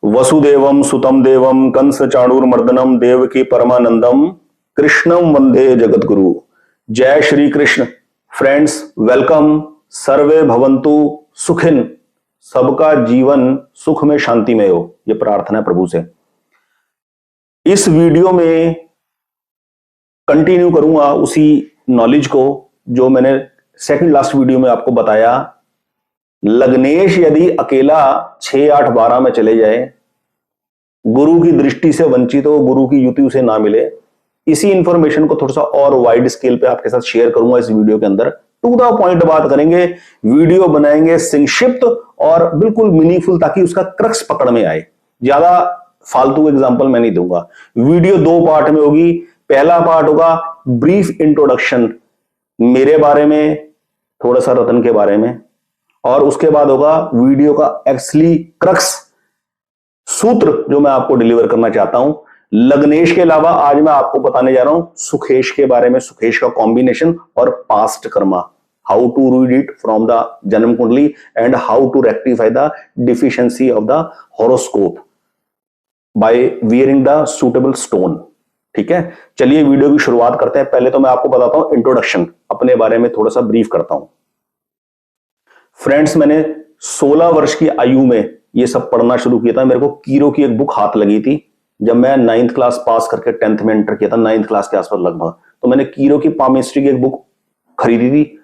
वसुदेवम सुतम देवम कंस चाणूरमर्दनम देवकी परमानंदम कृष्णम वंदे जगतगुरु। जय श्री कृष्ण। Friends, welcome. सर्वे भवन्तु सुखिन। सबका जीवन सुख में शांतिमय हो, यह प्रार्थना है प्रभु से। इस वीडियो में कंटिन्यू करूंगा उसी नॉलेज को जो मैंने सेकंड लास्ट वीडियो में आपको बताया। लग्नेश यदि अकेला 6, 8, 12 में चले जाए, गुरु की दृष्टि से वंचित हो, गुरु की युति उसे ना मिले, इसी इंफॉर्मेशन को थोड़ा सा और वाइड स्केल पे आपके साथ शेयर करूंगा इस वीडियो के अंदर। टू द पॉइंट बात करेंगे, वीडियो बनाएंगे संक्षिप्त और बिल्कुल मीनिंगफुल, ताकि उसका क्रक्स पकड़ में आए। ज्यादा फालतू एग्जांपल मैं नहीं दूंगा। वीडियो 2 पार्ट में होगी। पहला पार्ट होगा ब्रीफ इंट्रोडक्शन, मेरे बारे में, थोड़ा सा रतन के बारे में, और उसके बाद होगा वीडियो का एक्चुअली क्रक्स सूत्र जो मैं आपको डिलीवर करना चाहता हूं। लग्नेश के अलावा आज मैं आपको बताने जा रहा हूं सुखेश के बारे में, सुखेश का कॉम्बिनेशन और past karma, how to read it from the janam kundli and how to rectify the deficiency of the horoscope by wearing the suitable stone. ठीक है, चलिए वीडियो की शुरुआत करते हैं। पहले तो मैं आपको बताता हूं इंट्रोडक्शन, अपने बारे में थोड़ा सा ब्रीफ करता हूं। फ्रेंड्स, मैंने 16 वर्ष की आयु में ये सब पढ़ना शुरू किया था। मेरे को कीरो की एक बुक हाथ लगी थी जब मैं 9th क्लास पास करके 10th में एंटर किया था, 9th क्लास के आसपास लगभग। तो मैंने कीरो की पामिस्ट्री की एक बुक खरीदी थी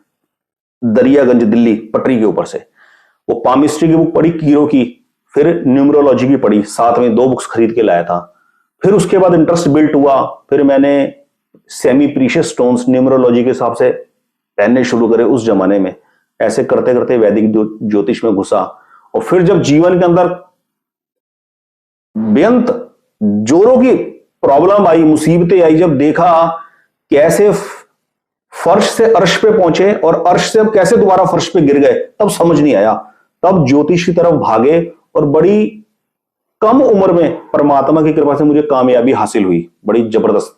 दरियागंज दिल्ली पटरी के ऊपर से। वो पामिस्ट्री की बुक पढ़ी, कीरो की, फिर न्यूमरोलॉजी की पढ़ी, साथ में 2 बुक्स खरीद के लाया था। फिर उसके बाद इंटरेस्ट बिल्ट हुआ, फिर मैंने सेमी प्रीशियस स्टोन्स न्यूमरोलॉजी के हिसाब से पहनने शुरू करे उस जमाने में। ऐसे करते करते वैदिक ज्योतिष में घुसा, और फिर जब जीवन के अंदर बेअंत जोरों की प्रॉब्लम आई, मुसीबतें आई, जब देखा कैसे फर्श से अर्श पे पहुंचे और अर्श से अब कैसे दोबारा फर्श पे गिर गए, तब समझ नहीं आया। तब ज्योतिष की तरफ भागे और बड़ी कम उम्र में परमात्मा की कृपा से मुझे कामयाबी हासिल हुई, बड़ी जबरदस्त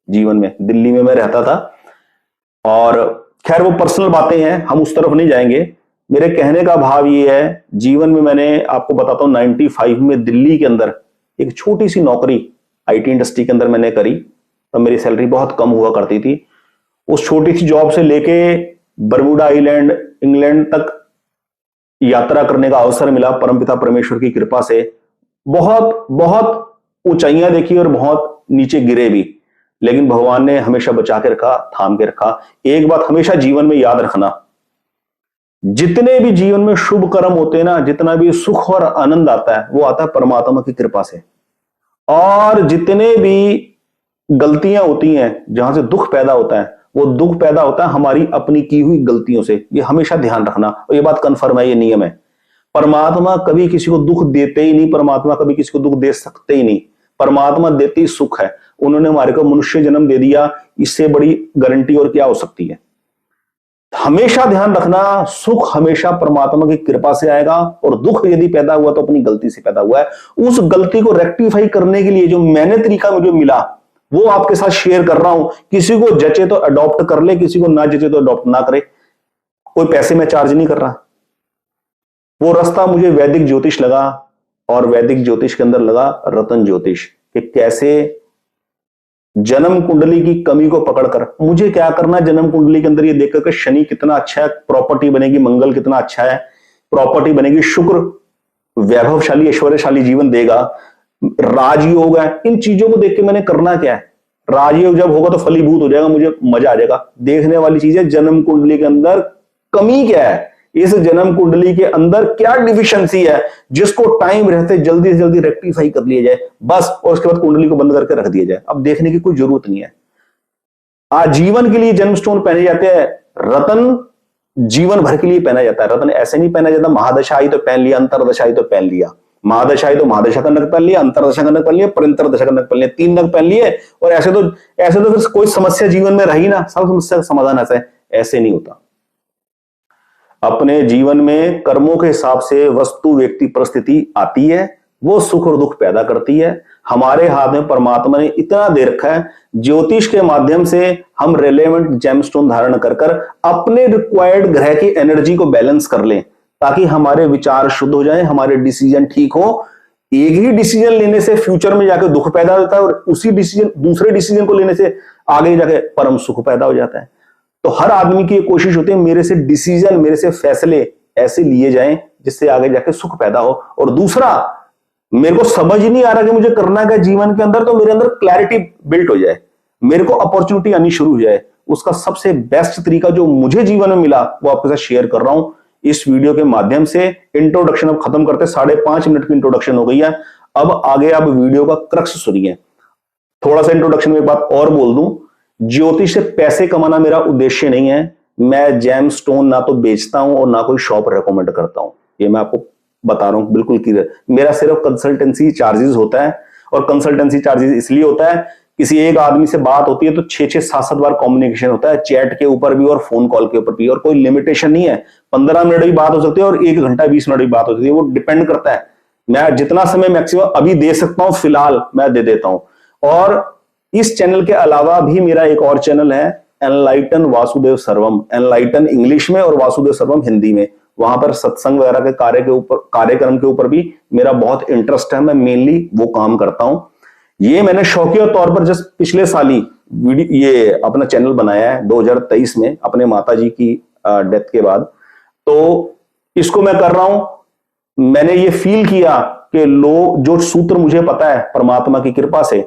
जीवन में। दिल्ली में मैं रहता था, और खैर वो पर्सनल बातें हैं, हम उस तरफ नहीं जाएंगे। मेरे कहने का भाव ये है, जीवन में मैंने आपको बताता हूं 95 में दिल्ली के अंदर एक छोटी सी नौकरी आईटी इंडस्ट्री के अंदर मैंने करी। तब मेरी सैलरी बहुत कम हुआ करती थी। उस छोटी सी जॉब से लेके बरमूडा आइलैंड, इंग्लैंड तक यात्रा करने का अवसर मिला परमपिता परमेश्वर की कृपा से। बहुत बहुत ऊंचाइयां देखी और बहुत नीचे गिरे भी, लेकिन भगवान ने हमेशा बचा के रखा, थाम के रखा। एक बात हमेशा जीवन में याद रखना, जितने भी जीवन में शुभ कर्म होते हैं ना, जितना भी सुख और आनंद आता है, वो आता है परमात्मा की कृपा से। और जितने भी गलतियां होती हैं, जहां से दुख पैदा होता है, वो दुख पैदा होता है हमारी अपनी की हुई गलतियों से। ये हमेशा ध्यान रखना, और ये बात कन्फर्म है, ये नियम है। परमात्मा कभी किसी को दुख देते ही नहीं, परमात्मा कभी किसी को दुख दे सकते ही नहीं। परमात्मा देते ही सुख है। उन्होंने हमारे को मनुष्य जन्म दे दिया, इससे बड़ी गारंटी और क्या हो सकती है। हमेशा ध्यान रखना, सुख हमेशा परमात्मा की कृपा से आएगा, और दुख यदि पैदा हुआ तो अपनी गलती से पैदा हुआ है। उस गलती को रेक्टिफाई करने के लिए जो मैंने तरीका मुझे मिला, वो आपके साथ शेयर कर रहा हूं। किसी को जचे तो अडॉप्ट कर ले, किसी को ना जचे तो अडॉप्ट ना करे। कोई पैसे में चार्ज नहीं कर रहा। वो रास्ता मुझे वैदिक ज्योतिष लगा, और वैदिक ज्योतिष के अंदर लगा रतन ज्योतिष, कि कैसे जन्म कुंडली की कमी को पकड़कर मुझे क्या करना। जन्म कुंडली के अंदर ये देखकर कि शनि कितना अच्छा है, प्रॉपर्टी बनेगी, मंगल कितना अच्छा है, प्रॉपर्टी बनेगी, शुक्र वैभवशाली ऐश्वर्यशाली जीवन देगा, राजयोग है। इन चीजों को देख के मैंने करना क्या है, राजयोग जब होगा तो फलीभूत हो जाएगा, मुझे मजा आ जाएगा। देखने वाली चीज है जन्म कुंडली के अंदर कमी क्या है, इस जन्म कुंडली के अंदर क्या डिफिशियंसी है, जिसको टाइम रहते जल्दी से जल्दी रेक्टिफाई कर लिया जाए बस, और उसके बाद कुंडली को बंद करके रख दिया जाए। अब देखने की कोई जरूरत नहीं है। आजीवन के लिए जन्मस्टोन पहने जाते हैं, रतन जीवन भर के लिए पहना जाता है। रतन ऐसे नहीं पहना जाता महादशा आई तो पहन लिया, अंतरदशा आई तो पहन लिया। महादशा आई तो महादशा का नग पहन लिया, अंतरदशा का नग पहन लिया, परिंतर दशा का नग पहन लिया, 3 नग पहन लिए, और ऐसे तो फिर कोई समस्या जीवन में रही ना, सब समस्या का समाधान ऐसे नहीं होता। अपने जीवन में कर्मों के हिसाब से वस्तु, व्यक्ति, परिस्थिति आती है, वो सुख और दुख पैदा करती है। हमारे हाथ में परमात्मा ने इतना दे रखा है, ज्योतिष के माध्यम से हम रेलेवेंट जेमस्टोन धारण कर अपने रिक्वायर्ड ग्रह की एनर्जी को बैलेंस कर लें, ताकि हमारे विचार शुद्ध हो जाएं, हमारे डिसीजन ठीक हो। एक ही डिसीजन लेने से फ्यूचर में जाकर दुख पैदा होता है और उसी डिसीजन दूसरे डिसीजन को लेने से आगे जाके परम सुख पैदा हो जाता है। तो हर आदमी की कोशिश होती है मेरे से डिसीजन, मेरे से फैसले ऐसे लिए जाएं जिससे आगे जाके सुख पैदा हो। और दूसरा, मेरे को समझ ही नहीं आ रहा कि मुझे करना क्या जीवन के अंदर, तो मेरे अंदर क्लैरिटी बिल्ट हो जाए, मेरे को अपॉर्चुनिटी आनी शुरू हो जाए। उसका सबसे बेस्ट तरीका जो मुझे जीवन में मिला वो आपके साथ शेयर कर रहा हूं इस वीडियो के माध्यम से। इंट्रोडक्शन अब खत्म करते, 5.5 मिनट की इंट्रोडक्शन हो गई है। अब आगे आप वीडियो का क्रक्स सुनिए। थोड़ा सा इंट्रोडक्शन में एक बात और बोल दूं, ज्योतिष से पैसे कमाना मेरा उद्देश्य नहीं है। मैं जेम स्टोन ना तो बेचता हूं और ना कोई शॉप रेकमेंड करता हूं, ये मैं आपको बता रहा हूं बिल्कुल क्लियर। मेरा सिर्फ कंसल्टेंसी चार्जेस होता है, और कंसल्टेंसी चार्जेस इसलिए होता है, किसी एक आदमी से बात होती है तो 6-6, 7-7 बार कम्युनिकेशन होता है, चैट के ऊपर भी और फोन कॉल के ऊपर भी, और कोई लिमिटेशन नहीं है। 15 मिनट भी बात हो सकती है और 1 घंटा 20 मिनट भी बात हो सकती है, वो डिपेंड करता है। मैं जितना समय मैक्सिमम अभी दे सकता हूं फिलहाल मैं दे देता हूं। और इस चैनल के अलावा भी मेरा एक और चैनल है, एनलाइटन वासुदेव सर्वम, एनलाइटन इंग्लिश में और वासुदेव सर्वम हिंदी में। वहां पर सत्संग वगैरह के कार्यक्रम के ऊपर भी मेरा बहुत इंटरेस्ट है, मैं मेनली वो काम करता हूं। ये मैंने शौकिया तौर पर जस्ट पिछले साल ही ये अपना चैनल बनाया है 2023 में, अपने माताजी की डेथ के बाद। तो इसको मैं कर रहा हूं, मैंने ये फील किया कि लोग, जो सूत्र मुझे पता है परमात्मा की कृपा से,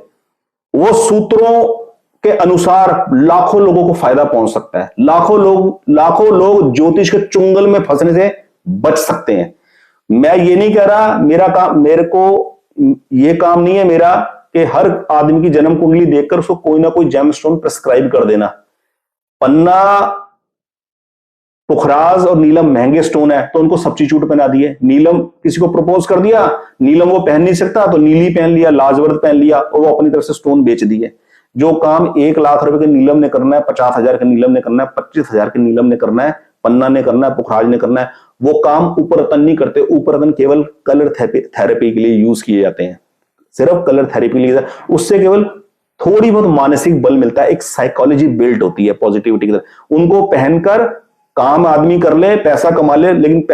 वो सूत्रों के अनुसार लाखों लोगों को फायदा पहुंच सकता है। लाखों लोग ज्योतिष के चुंगल में फंसने से बच सकते हैं। मैं ये नहीं कह रहा, मेरे को ये काम नहीं है मेरा कि हर आदमी की जन्म कुंडली देखकर उसको कोई ना कोई जेमस्टोन प्रिस्क्राइब कर देना। पन्ना, पुखराज और नीलम महंगे स्टोन है तो उनको सब्स्टिट्यूट पहना दिए। नीलम किसी को प्रपोज कर दिया, नीलम वो पहन नहीं सकता तो नीली पहन लिया, लाजवर्द पहन लिया और वो अपनी तरफ से स्टोन बेच दिए। जो काम 1 लाख रुपए के नीलम ने करना है, 50,000 के नीलम ने करना है, 25,000 के नीलम ने करना है, पन्ना ने करना है, पुखराज ने करना है, वो काम ऊपर रतन नहीं करते। ऊपर रतन केवल कलर थेरेपी के लिए यूज किए जाते हैं, सिर्फ कलर थेरेपी के लिए। उससे केवल थोड़ी बहुत मानसिक बल मिलता है, एक साइकोलॉजी बिल्ट होती है पॉजिटिविटी की तरफ। उनको पहनकर काम आदमी कर ले, पैसा कमा ले, लेकिन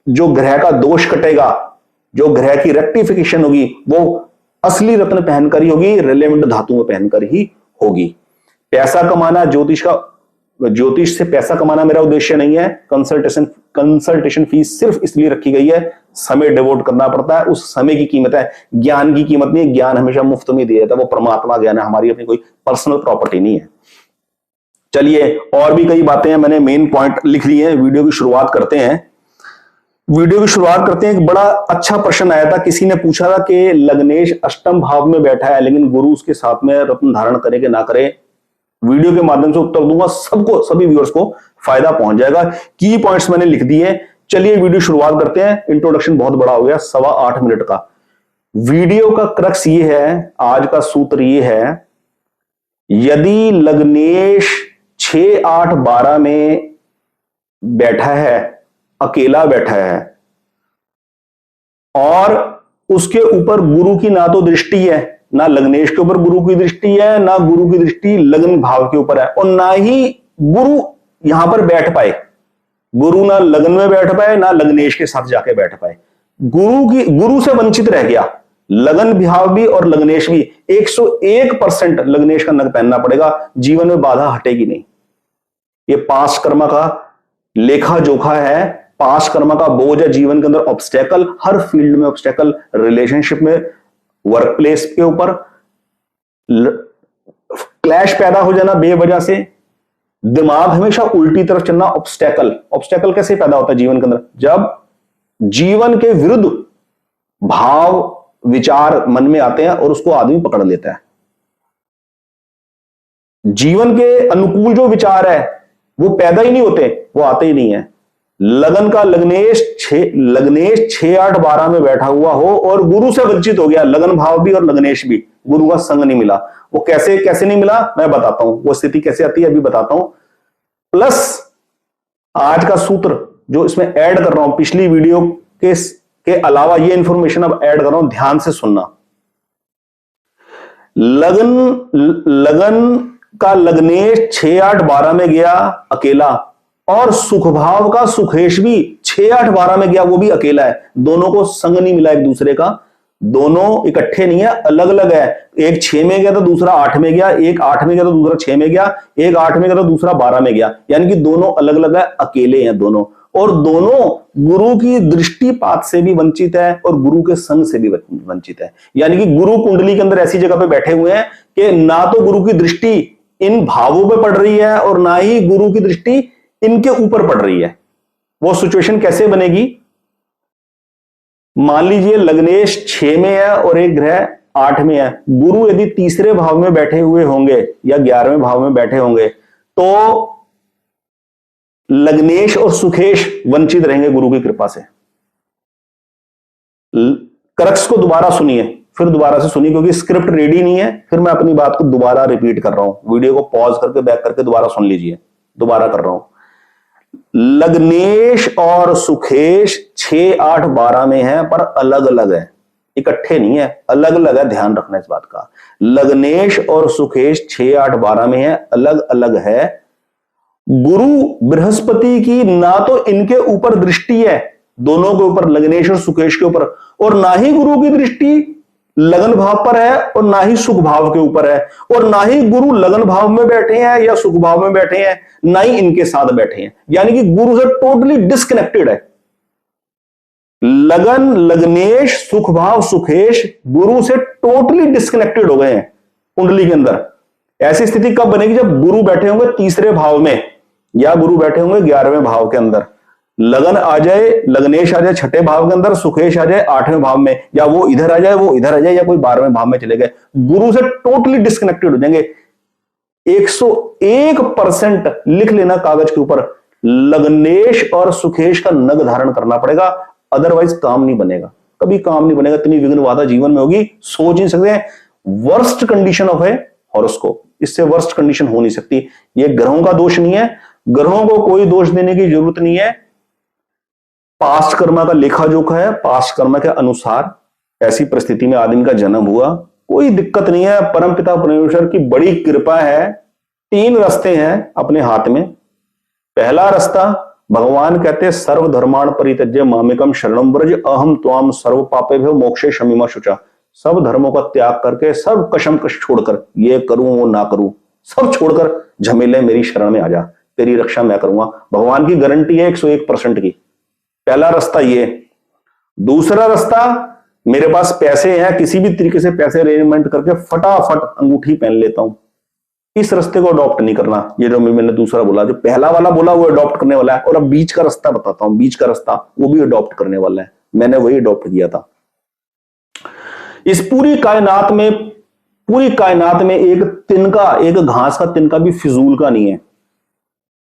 जो ग्रह का दोष कटेगा, जो ग्रह की रेक्टिफिकेशन होगी, वो असली रत्न पहनकर ही होगी, रिलेवेंट धातु में पहनकर ही होगी। पैसा कमाना, ज्योतिष से पैसा कमाना मेरा उद्देश्य नहीं है। कंसल्टेशन फीस सिर्फ इसलिए रखी गई है, समय डिवोट करना पड़ता है, उस समय की कीमत है, ज्ञान की कीमत नहीं है। ज्ञान हमेशा मुफ्त में दिया जाता है, वो परमात्मा ज्ञान है, हमारी अपनी कोई पर्सनल प्रॉपर्टी नहीं है। चलिए, और भी कई बातें हैं, मैंने मेन पॉइंट लिख लिए हैं। वीडियो की शुरुआत करते हैं। एक बड़ा अच्छा प्रश्न आया था, किसी ने पूछा था कि लग्नेश अष्टम भाव में बैठा है लेकिन गुरु उसके साथ में रत्न धारण करे कि ना करे। वीडियो के माध्यम से उत्तर दूंगा, सभी व्यूअर्स को फायदा पहुंच जाएगा। की पॉइंट्स मैंने लिख दिए। चलिए वीडियो शुरुआत करते हैं। इंट्रोडक्शन बहुत बड़ा हो गया, 8.25 मिनट का। वीडियो का क्रक्स ये है, आज का सूत्र ये है, यदि लग्नेश 6, 8, 12 में बैठा है, अकेला बैठा है, और उसके ऊपर गुरु की ना तो दृष्टि है, ना लग्नेश के ऊपर गुरु की दृष्टि है, ना गुरु की दृष्टि लग्न भाव के ऊपर है, और ना ही गुरु यहां पर बैठ पाए। गुरु ना लग्न में बैठ पाए, ना लग्नेश के साथ जाके बैठ पाए। गुरु से वंचित रह गया। लगन भाव भी और लग्नेश भी 101% लग्नेश का नग पहनना पड़ेगा, जीवन में बाधा हटेगी नहीं। ये पास्ट कर्म का लेखा जोखा है, पास्ट कर्म का बोझ है। जीवन के अंदर ऑब्स्टेकल, हर फील्ड में ऑब्स्टेकल, रिलेशनशिप में, वर्क प्लेस के ऊपर क्लैश पैदा हो जाना बेवजह से, दिमाग हमेशा उल्टी तरफ चलना, ऑब्स्टेकल कैसे पैदा होता है जीवन के अंदर? जब जीवन के विरुद्ध भाव विचार मन में आते हैं और उसको आदमी पकड़ लेता है। जीवन के अनुकूल जो विचार है वो पैदा ही नहीं होते, वो आते ही नहीं है। लगन का लग्नेश 6, 8, 12 में बैठा हुआ हो और गुरु से वंचित हो गया, लगन भाव भी और लग्नेश भी, गुरु का संग नहीं मिला। वो कैसे नहीं मिला मैं बताता हूं, वो स्थिति कैसे आती है अभी बताता हूं। प्लस आज का सूत्र जो इसमें ऐड कर रहा हूं, पिछली वीडियो के अलावा ये इंफॉर्मेशन अब ऐड कर रहा हूं, ध्यान से सुनना। लगन का लग्नेश 6, 8, 12 में गया अकेला, और सुख भाव का सुखेश भी 6, 8, 12 में गया, वो भी अकेला है। दोनों को संग नहीं मिला एक दूसरे का, दोनों इकट्ठे नहीं है, अलग अलग है। एक 6 में गया तो दूसरा 8 में गया, एक 8 में गया तो दूसरा 6 में गया, एक 8 में गया तो दूसरा 12 में गया, यानी कि दोनों अलग अलग है, अकेले हैं दोनों। और दोनों गुरु की दृष्टिपात से भी वंचित है और गुरु के संग से भी वंचित है। यानी कि गुरु कुंडली के अंदर ऐसी जगह पे बैठे हुए हैं कि ना तो गुरु की दृष्टि इन भावों पे पड़ रही है और ना ही गुरु की दृष्टि इनके ऊपर पड़ रही है। वो सिचुएशन कैसे बनेगी? मान लीजिए लग्नेश 6 में है और एक ग्रह 8 में है। गुरु यदि तीसरे भाव में बैठे हुए होंगे या 11वें भाव में बैठे होंगे तो लग्नेश और सुखेश वंचित रहेंगे गुरु की कृपा से। क्रक्स को दोबारा सुनिए, फिर दोबारा से सुनिए, क्योंकि स्क्रिप्ट रेडी नहीं है। फिर मैं अपनी बात को दोबारा रिपीट कर रहा हूं, वीडियो को पॉज करके बैक करके दोबारा सुन लीजिए। दोबारा कर रहा हूं, लग्नेश और सुखेश 6, 8, 12 में है पर अलग अलग है, इकट्ठे नहीं है, अलग अलग है। ध्यान रखना इस बात का। लग्नेश और सुखेश 6, 8, 12 में है, अलग अलग है। गुरु बृहस्पति की ना तो इनके ऊपर दृष्टि है, दोनों के ऊपर, लग्नेश और सुखेश के ऊपर, और ना ही गुरु की दृष्टि लगन भाव पर है और ना ही सुख भाव के ऊपर है, और ना ही गुरु लगन भाव में बैठे हैं या सुख भाव में बैठे हैं, ना ही इनके साथ बैठे हैं। यानी कि गुरु से टोटली डिस्कनेक्टेड है। लगन, लग्नेश, सुख भाव, सुखेश गुरु से टोटली डिस्कनेक्टेड हो गए हैं कुंडली के अंदर। ऐसी स्थिति कब बनेगी? जब गुरु बैठे होंगे तीसरे भाव में या गुरु बैठे होंगे 11वें भाव के अंदर। लगन आ जाए, लग्नेश आ जाए 6ठे भाव के अंदर, सुखेश आ जाए 8वें भाव में, या वो इधर आ जाए, वो इधर आ जाए, या कोई 12वें भाव में चले गए, गुरु से टोटली डिस्कनेक्टेड हो जाएंगे। 101% लिख लेना कागज के ऊपर, लग्नेश और सुखेश का नग धारण करना पड़ेगा, अदरवाइज काम नहीं बनेगा, कभी काम नहीं बनेगा। इतनी विघ्न बाधा जीवन में होगी, सोच नहीं सकते हैं। वर्स्ट कंडीशन ऑफ है हॉरोस्कोप, इससे वर्स्ट कंडीशन हो नहीं सकती। ये ग्रहों का दोष नहीं है, ग्रहों को कोई दोष देने की जरूरत नहीं है। पास्ट कर्मा का लेखा जोखा है, पास्ट कर्मा के अनुसार ऐसी परिस्थिति में आदमी का जन्म हुआ, कोई दिक्कत नहीं है। परमपिता परमेश्वर की बड़ी कृपा है। 3 रास्ते हैं अपने हाथ में। पहला रास्ता, भगवान कहते हैं सर्वधर्माण परित्यज्य मामेकम शरणम व्रज अहम त्वाम सर्व पापेभ्यो मोक्षे शमीमा शुचा। सब धर्मों का त्याग करके, सब कशमकश छोड़कर, ये करूं वो ना करूं, सब छोड़कर झमेले मेरी शरण में आ जा, तेरी रक्षा मैं करूंगा। भगवान की गारंटी है 101% की। पहला रास्ता ये। दूसरा रास्ता, मेरे पास पैसे हैं, किसी भी तरीके से पैसे अरेंजमेंट करके फटाफट अंगूठी पहन लेता हूं। इस रास्ते को अडॉप्ट नहीं करना। ये जो मैंने दूसरा बोला, जो पहला वाला बोला वो अडॉप्ट करने वाला है। और अब बीच का रास्ता बताता हूं, बीच का रास्ता वो भी अडॉप्ट करने वाला है। मैंने वही अडॉप्ट किया था। इस पूरी कायनात में एक तिनका, एक घास का तिनका भी फिजूल का नहीं है,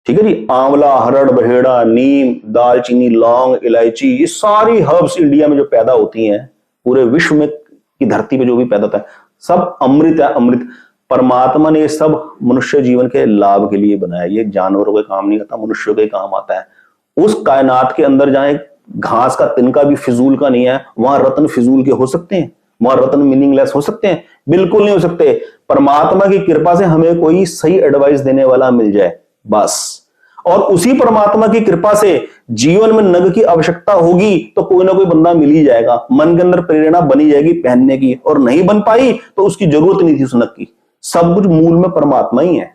ठीक है जी। आंवला, हरड़, बहेड़ा, नीम, दालचीनी, लौंग, इलायची, ये सारी हर्ब्स इंडिया में जो पैदा होती हैं, पूरे विश्व में की धरती पे जो भी पैदा होता है, सब अमृत है, अमृत। परमात्मा ने ये सब मनुष्य जीवन के लाभ के लिए बनाया। ये जानवरों के काम नहीं आता, मनुष्यों के काम आता है। उस कायनात के अंदर जहां घास का तिनका भी फिजूल का नहीं है, वहां रत्न फिजूल के हो सकते हैं? वहां रत्न मीनिंगलेस हो सकते हैं? बिल्कुल नहीं हो सकते। परमात्मा की कृपा से हमें कोई सही एडवाइस देने वाला मिल जाए बस, और उसी परमात्मा की कृपा से जीवन में नग की आवश्यकता होगी तो कोई ना कोई बंदा मिल ही जाएगा। मन के अंदर प्रेरणा बनी जाएगी पहनने की, और नहीं बन पाई तो उसकी जरूरत नहीं थी उस नग की। सब कुछ मूल में परमात्मा ही है,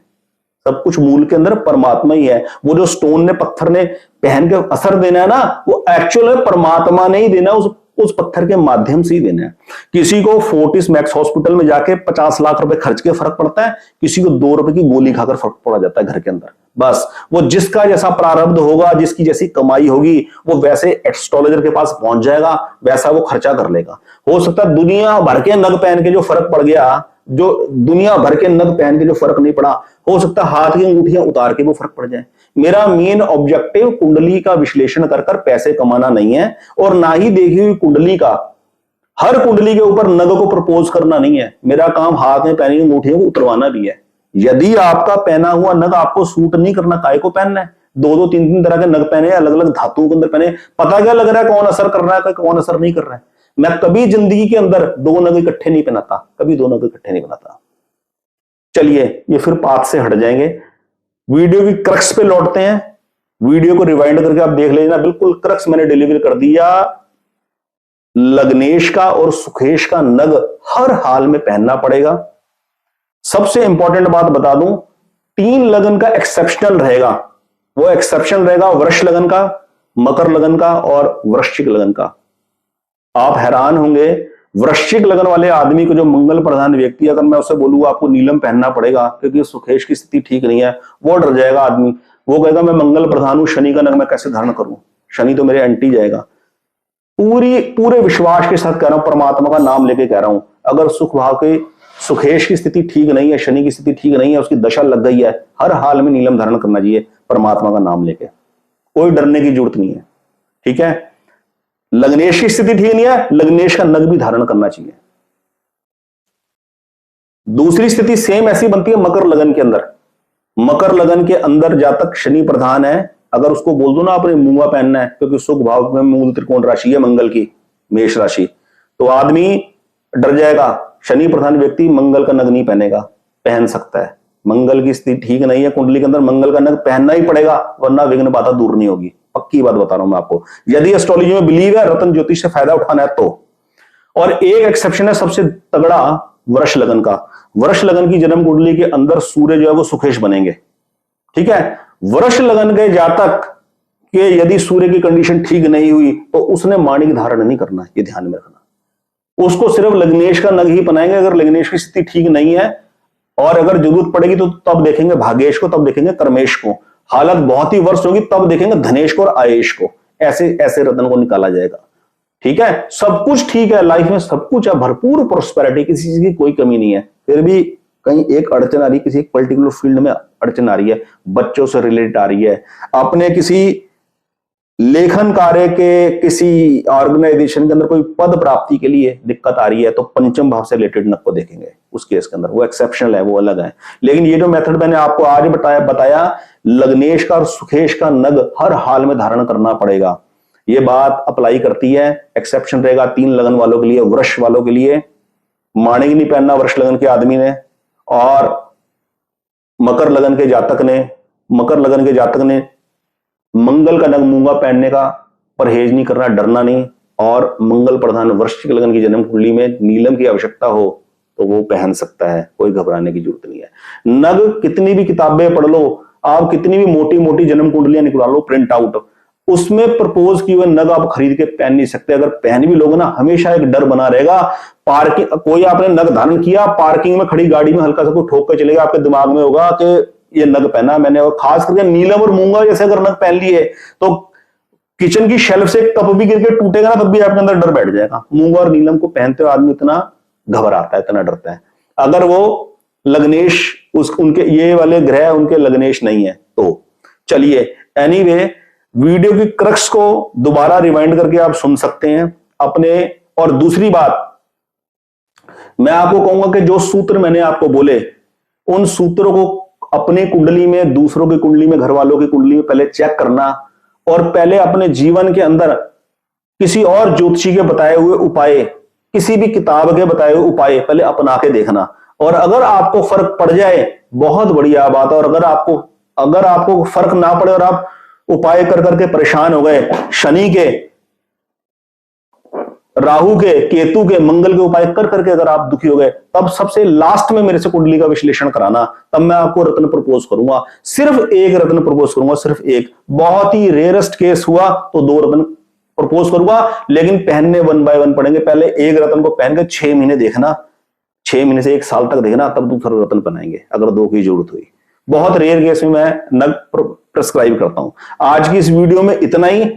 सब कुछ मूल के अंदर परमात्मा ही है। वो जो स्टोन ने, पत्थर ने पहन के असर देना है ना, वो एक्चुअल में परमात्मा ने ही देना, उस पत्थर के माध्यम से ही देना है। किसी को फोर्टिस मैक्स हॉस्पिटल में जाके 50 लाख रुपए खर्च के फर्क पड़ता है, किसी को 2 रुपए की गोली खाकर फर्क पड़ा जाता है घर के अंदर। बस वो जिसका जैसा प्रारब्ध होगा, जिसकी जैसी कमाई होगी, वो वैसे एस्ट्रोलॉजर के पास पहुंच जाएगा, वैसा वो खर्चा कर लेगा। हो सकता है दुनिया भर के नग पहन के जो फर्क पड़ गया, जो दुनिया भर के नग पहन के जो फर्क नहीं पड़ा, हो सकता है हाथ की अंगूठियां उतार के वो फर्क पड़ जाए। मेरा मेन ऑब्जेक्टिव कुंडली का विश्लेषण कर पैसे कमाना नहीं है, और ना ही देखी हुई कुंडली का, हर कुंडली के ऊपर नग को प्रपोज करना नहीं है। मेरा काम हाथ में पहनी अंगूठियों को उतरवाना भी है। यदि आपका पहना हुआ नग आपको सूट नहीं करना, काय को पहनना है? 2-2, 3-3 तरह के नग पहने, अलग अलग धातुओं के अंदर पहने, पता क्या लग रहा है कौन असर कर रहा है, कौन असर नहीं कर रहा है। मैं कभी जिंदगी के अंदर 2 नग इकट्ठे नहीं पहनाता, कभी 2 नग इकट्ठे नहीं बनाता। चलिए ये फिर पाथ से हट जाएंगे, वीडियो की क्रक्स पे लौटते हैं। वीडियो को रिवाइंड करके आप देख लेना, बिल्कुल क्रक्स मैंने डिलीवर कर दिया। लग्नेश का और सुखेश का नग हर हाल में पहनना पड़ेगा। सबसे इंपॉर्टेंट बात बता दूं, 3 लगन का एक्सेप्शनल रहेगा। वो एक्सेप्शन रहेगा वृष लगन का, मकर लगन का और वृश्चिक लगन का। आप हैरान होंगे, वृश्चिक लगन वाले आदमी को, जो मंगल प्रधान व्यक्ति, अगर मैं उससे बोलूंगा आपको नीलम पहनना पड़ेगा क्योंकि सुखेश की स्थिति ठीक नहीं है, वो डर जाएगा आदमी। वो कहेगा मैं मंगल प्रधान हूं, शनि का नग मैं कैसे धारण करूं, शनि तो मेरे एंटी जाएगा। पूरे विश्वास के साथ कह रहा हूं, परमात्मा का नाम लेके कह रहा हूं, अगर सुख भाव के सुखेश की स्थिति ठीक नहीं है, शनि की स्थिति ठीक नहीं है, उसकी दशा लग गई है, हर हाल में नीलम धारण करना चाहिए परमात्मा का नाम लेके। कोई डरने की जरूरत नहीं है, ठीक है। लग्नेश की स्थिति ठीक नहीं है, लग्नेश का नग भी धारण करना चाहिए। दूसरी स्थिति सेम ऐसी बनती है मकर लगन के अंदर। मकर लगन के अंदर जातक शनि प्रधान है, अगर उसको बोल दो ना आपने मूंगा पहनना है, क्योंकि सुख भाव में मूल त्रिकोण राशि है मंगल की, मेष राशि, तो आदमी डर जाएगा। शनि प्रधान व्यक्ति मंगल का नग नहीं पहनेगा, पहन सकता है। मंगल की स्थिति ठीक नहीं है कुंडली के अंदर, मंगल का नग पहनना ही पड़ेगा, वरना विघ्न बाधा दूर नहीं होगी। पक्की बात बता रहा हूं मैं आपको, यदि एस्ट्रोलॉजी में बिलीव है, रत्न ज्योतिष से फायदा उठाना है तो। और एक एक्सेप्शन है सबसे तगड़ा, वृष लगन का। वृष लगन की जन्म कुंडली के अंदर सूर्य जो है वो सुखेश बनेंगे, ठीक है। वृष लगन के जातक के यदि सूर्य की कंडीशन ठीक नहीं हुई तो उसने माणिक धारण नहीं करना, ये ध्यान में रखना। उसको सिर्फ लग्नेश का नग ही पहनाएंगे अगर लग्नेश की स्थिति ठीक नहीं है, और अगर जरूरत पड़ेगी तो तब देखेंगे भाग्येश को, तब देखेंगे कर्मेश को, हालत बहुत ही वर्ष होगी तब देखेंगे धनेश को और आयेश को। ऐसे ऐसे रत्न को निकाला जाएगा, ठीक है। सब कुछ ठीक है लाइफ में, सब कुछ है, भरपूर प्रोस्पेरिटी, किसी चीज की कोई कमी नहीं है, फिर भी कहीं एक अड़चन आ रही है, किसी एक पर्टिकुलर फील्ड में अड़चन आ रही है, बच्चों से रिलेटेड आ रही है, अपने किसी लेखन कार्य के किसी ऑर्गेनाइजेशन के अंदर कोई पद प्राप्ति के लिए दिक्कत आ रही है, तो पंचम भाव से रिलेटेड नग को देखेंगे उस केस के अंदर, वो एक्सेप्शनल है, वो अलग है। लेकिन ये जो मेथड मैंने आपको आज बताया लग्नेश का और सुखेश का नग हर हाल में धारण करना पड़ेगा, ये बात अप्लाई करती है। एक्सेप्शन रहेगा 3 लगन वालों के लिए, वृष वालों के लिए माणिक नहीं पहनना वृष लगन के आदमी ने, और मकर लगन के जातक ने मंगल का नग मूंगा पहनने का परहेज नहीं करना, डरना नहीं। और मंगल प्रधान वृश्चिक लगन की जन्म कुंडली में नीलम की आवश्यकता हो तो वो पहन सकता है, कोई घबराने की जरूरत नहीं है। नग कितनी भी किताबें पढ़ लो, आप कितनी भी मोटी मोटी जन्म कुंडलियां निकला लो प्रिंट आउट, उसमें प्रपोज किए हुए नग आप खरीद के पहन नहीं सकते। अगर पहन भी लोगे ना, हमेशा एक डर बना रहेगा। पार्किंग, कोई आपने नग धारण किया, पार्किंग में खड़ी गाड़ी में हल्का सा कोई ठोक कर चलेगा, आपके दिमाग में होगा कि ये नग पहना मैंने। और खास करके नीलम और मूंगा जैसे अगर नग पहन लिए तो किचन की शेल्फ से कप भी गिर के टूटेगा ना, तब भी आपके अंदर डर बैठ जाएगा। मूंगा और नीलम को पहनते हुए आदमी इतना घबराता है, इतना डरता है। अगर वो लग्नेश उनके ये वाले ग्रह उनके लग्नेश नहीं है तो। चलिए एनीवे, वीडियो की क्रक्स को दोबारा रिवाइंड करके आप सुन सकते हैं अपने। और दूसरी बात मैं आपको कहूंगा कि जो सूत्र मैंने आपको बोले, उन सूत्रों को अपने कुंडली में, दूसरों की कुंडली में, घर वालों की कुंडली में पहले चेक करना, और पहले अपने जीवन के अंदर किसी और ज्योतिषी के बताए हुए उपाय, किसी भी किताब के बताए हुए उपाय पहले अपना के देखना। और अगर आपको फर्क पड़ जाए बहुत बढ़िया बात है, और अगर आपको फर्क ना पड़े और आप उपाय कर करके परेशान हो गए, शनि के, राहु के, केतु के, मंगल के उपाय कर करके अगर आप दुखी हो गए, तब सबसे लास्ट में मेरे से कुंडली का विश्लेषण कराना, तब मैं आपको रत्न प्रपोज करूंगा। सिर्फ एक रत्न प्रपोज करूंगा, सिर्फ एक। बहुत ही रेयरेस्ट केस हुआ तो 2 रत्न प्रपोज करूंगा, लेकिन पहनने 1 बाय 1 पड़ेंगे। पहले एक रत्न को पहन के 6 महीने देखना, 6 महीने से 1 साल तक देखना, तब दूसरा रत्न पहनाएंगे अगर 2 की जरूरत हुई। बहुत रेयर केस में मैं नग प्रेस्क्राइब करता हूं। आज की इस वीडियो में इतना ही,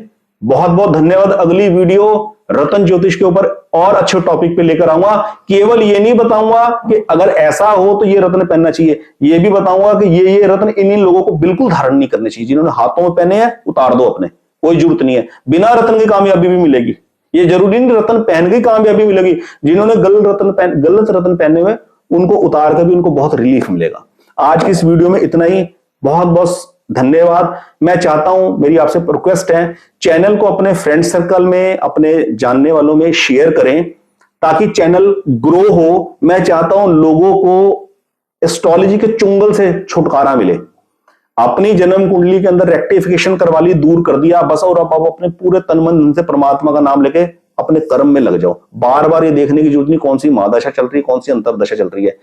बहुत बहुत धन्यवाद। अगली वीडियो रत्न ज्योतिष के ऊपर और अच्छे टॉपिक पे लेकर आऊंगा। केवल ये नहीं बताऊंगा कि अगर ऐसा हो तो ये रत्न पहनना चाहिए, ये भी बताऊंगा कि ये रत्न इन लोगों को बिल्कुल धारण नहीं करने चाहिए। जिन्होंने हाथों में पहने हैं उतार दो अपने, कोई जरूरत नहीं है। बिना रत्न की कामयाबी भी मिलेगी, ये जरूरी नहीं रत्न पहन के कामयाबी मिलेगी। जिन्होंने गलत रत्न पहने हुए उनको उतार कर भी उनको बहुत रिलीफ मिलेगा। आज की इस वीडियो में इतना ही, बहुत बहुत धन्यवाद। मैं चाहता हूं, मेरी आपसे रिक्वेस्ट है, चैनल को अपने फ्रेंड सर्कल में, अपने जानने वालों में शेयर करें ताकि चैनल ग्रो हो। मैं चाहता हूं लोगों को एस्ट्रोलॉजी के चुंगल से छुटकारा मिले। अपनी जन्म कुंडली के अंदर रेक्टिफिकेशन करवा ली, दूर कर दिया बस, और अब आप अपने पूरे तन मन से परमात्मा का नाम लेके अपने कर्म में लग जाओ। बार बार ये देखने की जरूरत नहीं कौन सी महादशा चल रही है, कौन सी अंतरदशा चल रही है।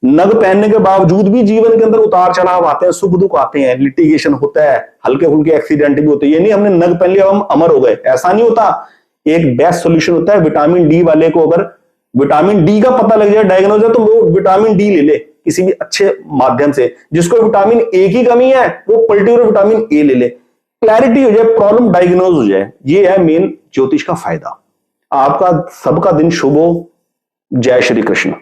नग पहनने के बावजूद भी जीवन के अंदर उतार चढ़ाव आते हैं, सुख दुख आते हैं, लिटिगेशन होता है, हल्के फुल्के एक्सीडेंट भी होते हैं। ये नहीं हमने नग पहन लिया हम अमर हो गए, ऐसा नहीं होता। एक बेस्ट सोल्यूशन होता है विटामिन डी वाले को, अगर विटामिन डी का पता लग जाए, डायग्नोज है, तो वो विटामिन डी ले ले किसी भी अच्छे माध्यम से। जिसको विटामिन ए की कमी है वो पर्टिकुलर विटामिन ए ले ले, क्लैरिटी हो जाए, प्रॉब्लम डायग्नोज हो जाए। ये है मेन ज्योतिष का फायदा। आपका सबका दिन शुभ हो। जय श्री कृष्ण।